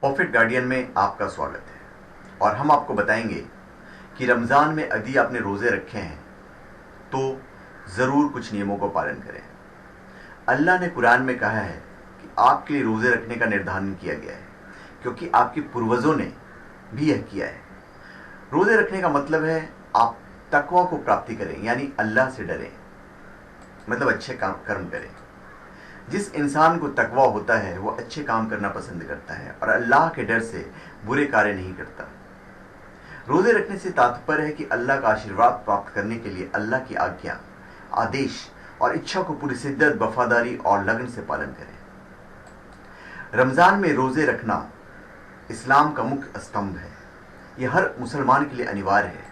Perfect guardian में आपका स्वागत है और हम आपको बताएंगे कि रमज़ान में यदि आपने रोज़े रखे हैं तो ज़रूर कुछ नियमों को पालन करें। अल्लाह ने कुरान में कहा है कि आपके लिए रोज़े रखने का निर्धारण किया गया है क्योंकि आपके पूर्वजों ने भी यह किया है। रोज़े रखने का मतलब है आप तकवा को प्राप्ति करें, यानी अल्लाह से डरें, मतलब अच्छे कर्म करें। जिस इंसान को तकवा होता है वो अच्छे काम करना पसंद करता है और अल्लाह के डर से बुरे कार्य नहीं करता। रोज़े रखने से तात्पर्य है कि अल्लाह का आशीर्वाद प्राप्त करने के लिए अल्लाह की आज्ञा, आदेश और इच्छा को पूरी शिद्दत, वफादारी और लगन से पालन करें। रमज़ान में रोज़े रखना इस्लाम का मुख्य स्तंभ है। यह हर मुसलमान के लिए अनिवार्य है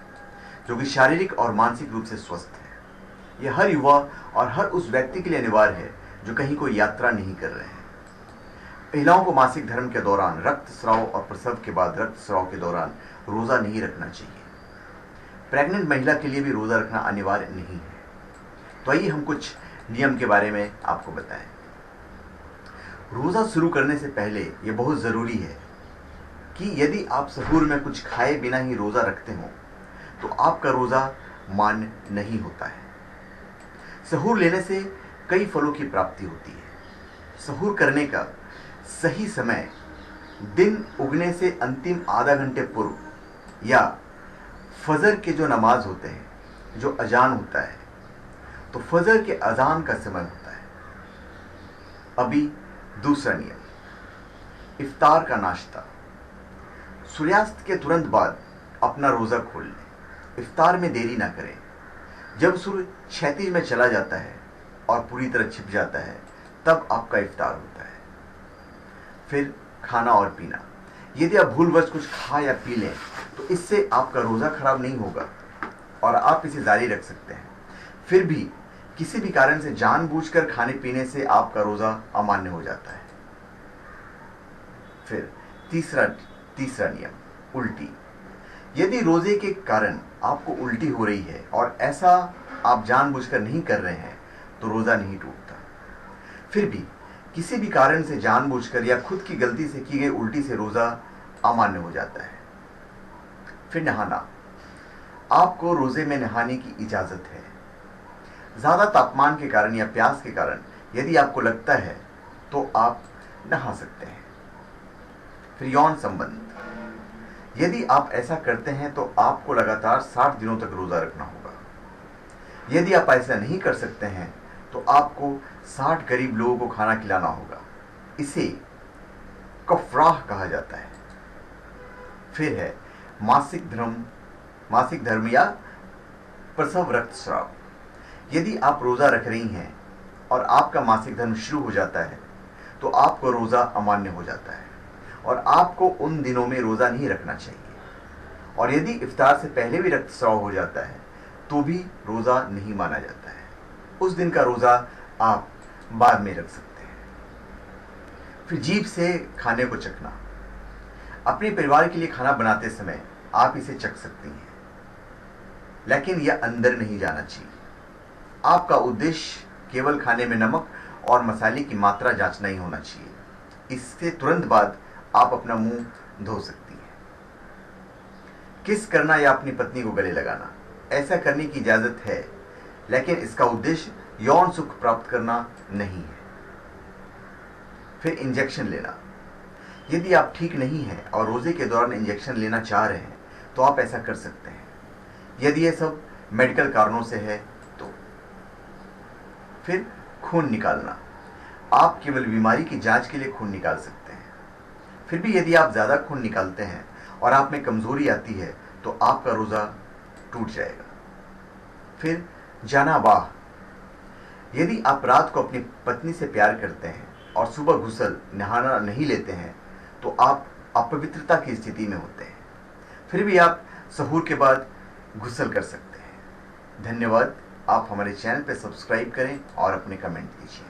जो कि शारीरिक और मानसिक रूप से स्वस्थ है। यह हर युवा और हर उस व्यक्ति के लिए अनिवार्य है जो कहीं कोई यात्रा नहीं कर रहे हैं। महिलाओं को मासिक धर्म के दौरान, रक्तस्राव और प्रसव के बाद रक्तस्राव के दौरान रोज़ा नहीं रखना चाहिए। प्रेग्नेंट महिला के लिए भी रोज़ा रखना अनिवार्य नहीं है। तो आइए हम कुछ नियम के बारे में आपको बताएं। रोज़ा शुरू करने से पहले यह बहुत ज़रूरी है कि यदि आप सहूर में कुछ खाए बिना ही रोज़ा रखते हो तो आपका रोज़ा मान्य नहीं होता है। सहूर लेने से कई फलों की प्राप्ति होती है। सहूर करने का सही समय दिन उगने से अंतिम आधा घंटे पूर्व या फजर के जो नमाज होते हैं, जो अजान होता है, तो फजर के अजान का समय होता है। अभी दूसरा नियम, इफ्तार का नाश्ता। सूर्यास्त के तुरंत बाद अपना रोज़ा खोल लें। इफ्तार में देरी ना करें। जब सूर्य क्षैतिज में चला जाता है और पूरी तरह छिप जाता है तब आपका इफ्तार होता है। फिर खाना और पीना। यदि आप भूलवश कुछ खा या पी लें तो इससे आपका रोज़ा खराब नहीं होगा और आप इसे जारी रख सकते हैं। फिर भी किसी भी कारण से जानबूझकर खाने पीने से आपका रोज़ा अमान्य हो जाता है। फिर तीसरा नियम, उल्टी। यदि रोज़े के कारण आपको उल्टी हो रही है और ऐसा आप जानबूझकर नहीं कर रहे हैं तो रोज़ा नहीं टूटता। फिर भी किसी भी कारण से जानबूझकर या खुद की गलती से की गई उल्टी से रोज़ा अमान्य हो जाता है। फिर नहाना। आपको रोज़े में नहाने की इजाज़त है। ज़्यादा तापमान के कारण या प्यास के कारण यदि आपको लगता है तो आप नहा सकते हैं। फिर यौन संबंध। यदि आप ऐसा करते हैं तो आपको लगातार 60 दिनों तक रोज़ा रखना होगा। यदि आप ऐसा नहीं कर सकते हैं तो आपको 60 गरीब लोगों को खाना खिलाना होगा। इसे कफराह कहा जाता है। फिर है मासिक धर्म या प्रसव रक्तस्राव। यदि आप रोज़ा रख रही हैं और आपका मासिक धर्म शुरू हो जाता है तो आपको रोज़ा अमान्य हो जाता है और आपको उन दिनों में रोज़ा नहीं रखना चाहिए। और यदि इफ्तार से पहले भी रक्तस्राव हो जाता है तो भी रोज़ा नहीं माना जाता है। उस दिन का रोज़ा आप बाद में रख सकते हैं। फिर जीभ से खाने को चखना। अपने परिवार के लिए खाना बनाते समय आप इसे चख सकती हैं, लेकिन यह अंदर नहीं जाना चाहिए। आपका उद्देश्य केवल खाने में नमक और मसाले की मात्रा जांचना ही होना चाहिए। इससे तुरंत बाद आप अपना मुंह धो सकती हैं। किस करना या अपनी पत्नी को गले लगाना। ऐसा करने की इजाज़त है, लेकिन इसका उद्देश्य यौन सुख प्राप्त करना नहीं है। फिर इंजेक्शन लेना। यदि आप ठीक नहीं हैं और रोज़े के दौरान इंजेक्शन लेना चाह रहे हैं तो आप ऐसा कर सकते हैं, यदि यह सब मेडिकल कारणों से है तो। फिर खून निकालना। आप केवल बीमारी की जांच के लिए खून निकाल सकते हैं। फिर भी यदि आप ज़्यादा खून निकालते हैं और आप में कमज़ोरी आती है तो आपका रोज़ा टूट जाएगा। फिर जनाबाह। यदि आप रात को अपनी पत्नी से प्यार करते हैं और सुबह गुस्ल नहाना नहीं लेते हैं तो आप अपवित्रता की स्थिति में होते हैं। फिर भी आप सहूर के बाद गुस्ल कर सकते हैं। धन्यवाद। आप हमारे चैनल पर सब्सक्राइब करें और अपने कमेंट दीजिए।